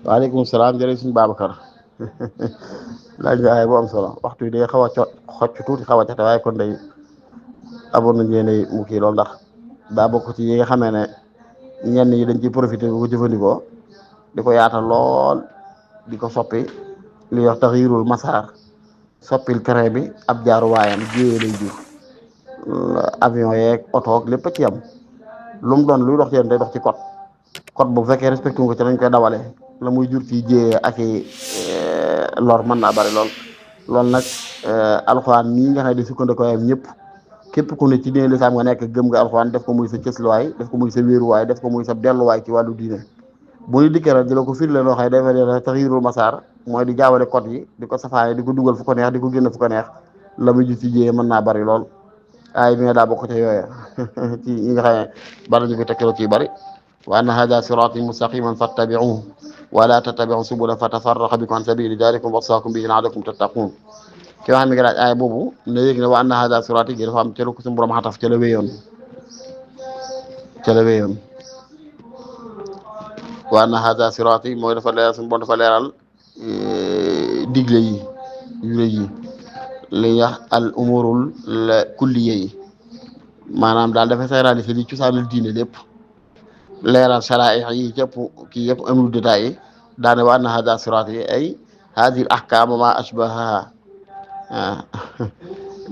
waaleykum salaam jërëjëf suñu Babacar laaj nga ay bu am solo waxtu yi day xaw a xocc tuuti xaw a cate waaye kon day amoon nañu yéene mu kii loolu ndax daa bokk ci yi nga xamee ne ñenn ñi dañ ciy profité bu ko jëfandikoo di ko yaatal lool di ko soppi li wax taxyirul masaar soppil train bi ab jaaruwaayam jéyee lay jur avion yeeg oto ak lépp a ci yam lu mu doon luy dox ci yéen day dox ci code bu fekkee respecté ko ci nañ koy dawale la muy jur ci jéyee ak i lor mën naa bari lool loolu nag alxuraan nii nga xam ne di sukkandikoo yam ñëpp képp ku ne ci diine lislaam nga nekk gëm nga alxuraan def ko muy sa cësluwaay def ko muy sa wéeruwaay def ko muy sa delluwaay ci wàllu diine bu ñu dikkee rek di la ko firle loo xam ne dafa ne taxyirul masaar mooy di jaawale code yi di ko safaane di ko dugal fu ko neex di ko génn fu ko neex la muy jur ci jéyee mën naa bari lool ay bi nga daa bokk ca yooya ci ñi nga xam ne bari ñu ko tekkeloo ci bari wa anna hada sirati mustaqiman fattabi'uhu wa la tattabi'u subula fatafarraqa bikum an sabili dalikum wasaakum bihi la'allakum tattaqun ki wax mi ngi laaj aaya boobu ne yéegi ne wa anna hada sirati gi dafa am ca la ko suñu borom xataf ca la wéyoon wa anna hada sirati mooy dafa leeral suñu borom dafa leeral digle yi yu rëy yi li wax al umurul kulliye yi maanaam daal dafa généraliser li cosaanal diine lépp leeral sharaa'ix yi cëpp kii yëpp amul détails yi daane wa anna hada sirati ay hadihi al ahkam ma ashbahaha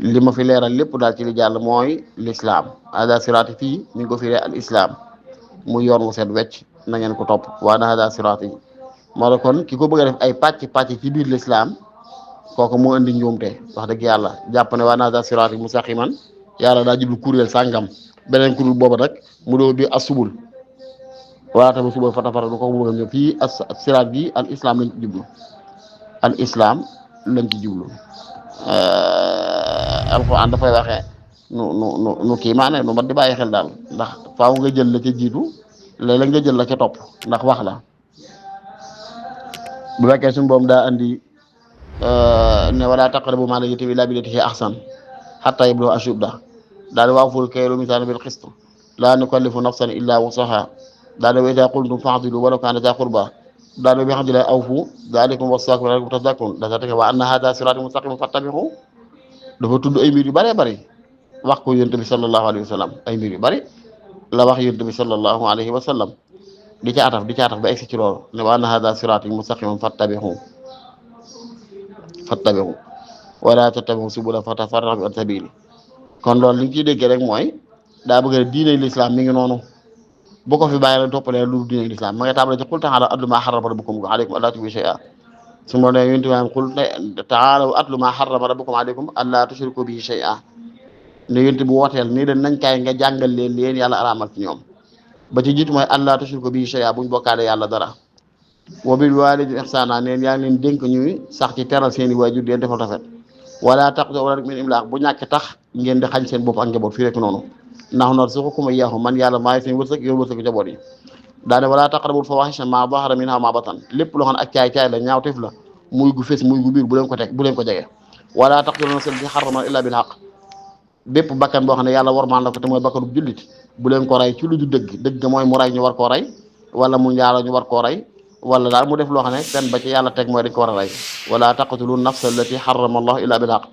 li ma fi leeral lépp daal ci li jàll mooy l'islam hada sirati fii mi ngi ko firee al islam muy yoon wu set wecc na ngeen ko topp wa anna hada sirati moo la kon ki ko bëgg a def ay pàcc ci biir l'islam kooku moo indi njuumte wax dëgg yàlla jàpp ne wa anna hada sirati mustaqiman yàlla daa jublu kuréel sàngam beneen kuréel booba nag mu doo bi asubul wala tamit subul fatafara du ko bëgg a ñëw fii siraat gi al islam lañ ci jublu al islam lañ ci jublu alquran dafay waxee nu kii maa ne nu mat di bàyyi xel daal ndax faaw nga jël la ca jiitu léeg-léeg nga jël la ca topp ndax wax la bu fekkee suñu boom daa andi ne wala taqrabu maala yatimi illa billati hiya ahsan hatta yablugha ashuddah daal di waawful kayla miizana bil qist laa nukallifu nafsan illa wusaha daal di wa idha qultum fa'dilu walaw kana dha qurba daal di bi hamdillahi awfu dhalikum wasaakum la'allakum tadhakkarun dafa tege wa anna hadha sirati mustaqiman fattabi'uhu dafa tudd ay mbir yu bëree bëri wax ko yonent bi sallallahu alayhi wa sallam ay mbir yu bëri la wax yonent bi sallallahu alayhi wa sallam di ca ataf ba egsi ci loolu ne wa anna hadha sirati mustaqiman fattabi'uhu wala tattabi'u subula fatafarraqa bikum an sabili kon loolu li ñu ciy déggee rek mooy daa bëgg a diine l'islam mi ngi noonu bu ko fi bàyyi la toppalee lu diine l'islam ma ngay tàmbale ci qul ta'aalaw atlu maa harrama rabbukum alaykum allaa tushriku shay'an su ma nee yonent bi qul ta'aalaw atlu maa harrama rabbukum alaykum allaa tushriku bihi shay'an ne yonent bu wooteel nii de nañ kaay nga jàngal leen yàlla araamal ci ñoom ba ci jiitu mooy allaa tushriku bihi shay'an buñ bokkaale yàlla dara wa bil waalidayni ihsaana neen yaa ngi leen dénk ñuy sax ci teral seeni waajur di leen defal rafet wala taqdu awlaadakum min imlaaq bu ñàkk tax ngeen di xañ seen bopp ak njaboot fii rek noonu nahnu narzuqukum wa iyyaahum man yàlla maay seen wërsëg yow wërsëg njaboot yi daane wala taqrabul fawaahisha maa zahara minhaa wa maa batan lépp loo xam ne ak caay-caay la ñaawteef la muy gu fés muy gu biir bu leen ko jege wala taqtuluu nafsa llatii harrama illaa bil haqq bépp bakkan boo xam ne yàlla warmaan la ko te mooy bakkanu jullit bu leen ko rey ci lu du dëgg mooy mu rey ñu war koo rey wala mu njaalo ñu war koo rey wala daal mu def loo xam ne fen ba ci yàlla teg mooy dañ ko war a rey wala taqtulu nafsa allati harrama allah illa bil haqq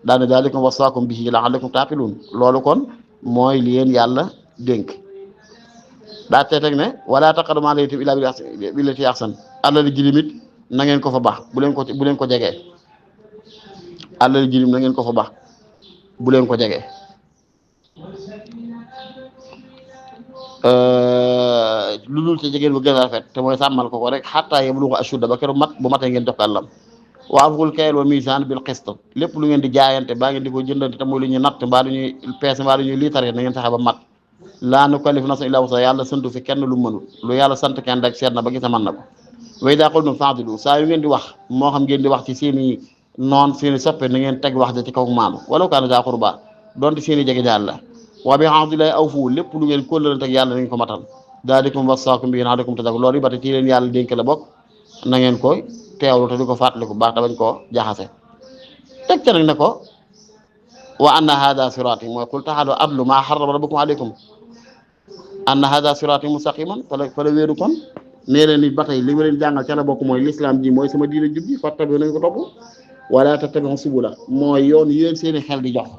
daane dalikum wasaakum bihi la'allakum taqilun loolu kon mooy li yéen yàlla dénk daa tee teg ne wala taqrabu maala yatiimi illa billati ahsan alal jirimit na ngeen ko fa baax bu leen ko jegee alal jirim na ngeen ko fa baax bu leen ko jegee lu dul ci jigéen bu gën a rafet te mooy sàmmal ko rek xataa yablugha ashudda ba keroog mat bu matee ngeen jox ko àllam wa awful kayla wal miizaan bil qist lépp lu ngeen di jaayante baa ngeen di ko jëndante te mooy lu ñuy natt mbaa lu ñuy peese mbaa lu ñuy liitare na ngeen fexe ba mat laa nukallifu nafsan illaa wus'ahaa yàlla santu fi kenn lu mënul lu yàlla sant kenn rek seet na ba gis mën na ko wa idhaa qultum fa'dilu saa yu ngeen di wax moo xam ngeen di wax ci seeni noon seeni soppe na ngeen teg wax ja ci kaw maanu walaw kaana zaa qurbaa donte seeni jege jaal la wa bi ahdillahi awfu lépp lu ngeen kóllërante ak yàlla na ngeen ko matal daalikum wasaakum bihi la'allakum tattaqun loolu yi ba te ci leen yàlla dénk la bokk na ngeen koy teewlu te di ko fàttaliku baax te bañ koo jaxase teg ca nag ne ko wa anna hada siraati mooy qul ta'aalaw atlu maa harrama rabbukum alaykum anna hada siraati mustaqiman fa la wéeru kon nee leen nit ba tey li ma leen jàngal ca la bokk mooy l'islam ji mooy sama diina jub ji fattabi nañ ko topp wala tattabi'u subula mooy yoon yéen seeni xel di jox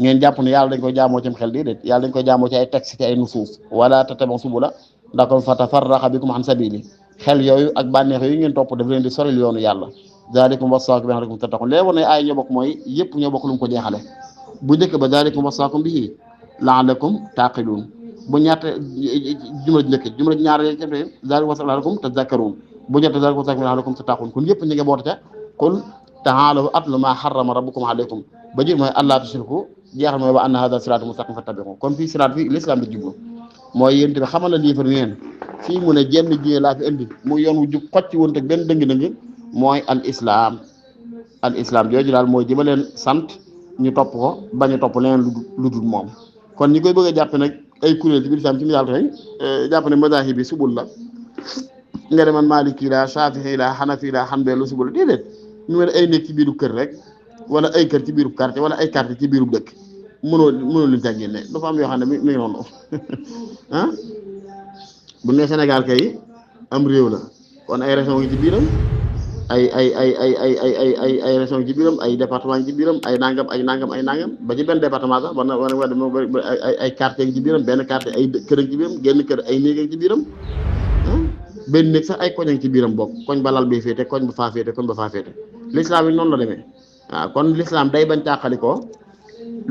ngeen jàpp ne yàlla dañ koy jaamoo ci xel déedéet yàlla dañ koy jaamoo ci ay texte ci ay nusuus wala tattabi'u subula ndax kon fatafarraqa bikum an sabili xel yooyu ak bànneex yooyu ngeen topp daf leen di soril yoonu yàlla zalikum wasaakum bihi la'allakum tattaqun léegi war na ay ñoo bokk mooy yëpp ñoo bokk lu mu ko jeexale bu njëkk ba zalikum wasaakum bihi la'allakum taqilun bu ñaata jumla njëkk jumla ñaar ci zalikum wasaakum la'allakum tadhakkarun bu ñett zalikum wasaakum bihi la'allakum tattaqun kon yëpp ñu ngi boot ca qul ta'aalaw atlu ma harrama rabbukum alaykum ba ji mooy allaa tushriku jeexal mooy wa anna hadha siraatal mustaqim fattabi'uhu kon fii siraat bi l'islam bi jublu mooy yéen tamit xamal na lii fa ngeen fii mu ne jenn diine laa fi indi mu yoon wu jub xocc woon teg benn dëng-dëng mooy al islam jooju daal mooy jëma leen sant ñu topp ko bañ a topp leneen lu dul moom kon ñi koy bëgg a jàppe nag ay kuréel ci biir islam ci misaal tey jàpp ne mazahib bi subul la nga deman maliki la shafi'i la hanafi la hanbali lu subul la déedéet ñu mel ay nekk ci biiru kër rek wala ay kër ci biiru quartier wala ay quartier ci biiru dëkk mënoo luñu ca génne dafa am yoo xam ne mi ngi noonu ah bu ne Sénégal kay am réew la kon ay région ngi ci biiram ay région ngi ci biiram ay département ngi ci biiram ay nangam ba ci benn département sax ay quartier ngi ci biiram benn quartier ay kër ngi ci biiram genn kër ay néeg ngi ci biiram benn néeg sax ay koñ ngi ci biiram bokk koñ ba lal bi féete koñ ba faa féete l'islam yi noonu la demee waaw kon l'islam day bañ tàqali ko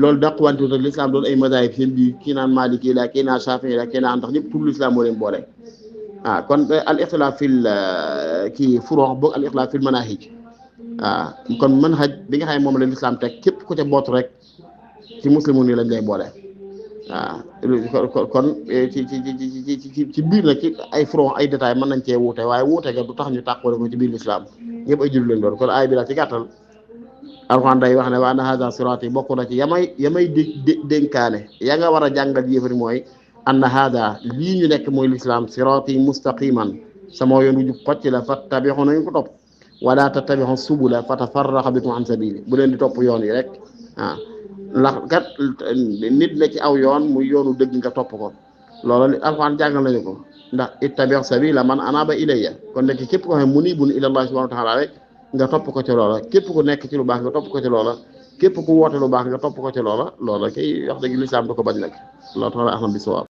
loolu dàquwante ak l'islam doon ay mazahib seen biir kii naan maliki la kii naan shafi'i la kii naan ndax ñëpp tout l'islam moo leen boole kon al ixtilaaf fil kii furu' boog al ixtilaaf fil manahij kon manhaj bi nga xam ne moom la l'islam teg képp ku ca boot rek ci muslimun yi lañ lay boole kon ci biir nag ci ay furu' ay détails mën nañ cee wuute waaye wuute ga du tax ñu tàqale ko ci biir l'islam ñëpp ay jullit leen doon kon aay bi daal ci gàttal alxuraan day wax ne wa anna haza siraati bokk na ci yamay dénkaane ya nga war a jàngal yéefari mooy anna haza lii ñu nekk mooy l'islam siraati mustaqiman sama yoon wu jub xocc la fattabi'u nañu ko topp wala tattabi'u subula fatafarraqa bikum an sabili bu leen di topp yoon yi rek ndax kat nit la ci aw yoon muy yoonu dëgg nga topp ko loolu alxuraan jàngal nañu ko ndax ittabi' sabila man anaba ilayya kon nekk képp ko xam ne munibun ila Allah subhanahu wa ta'ala rek nga topp ko ci loola képp ku nekk ci lu baax nga topp ko ci loola képp ku woote lu baax nga topp ko ci loola kay wax dëgg lislaam du ko bañ nag loolu tax la ahmad bi sawaab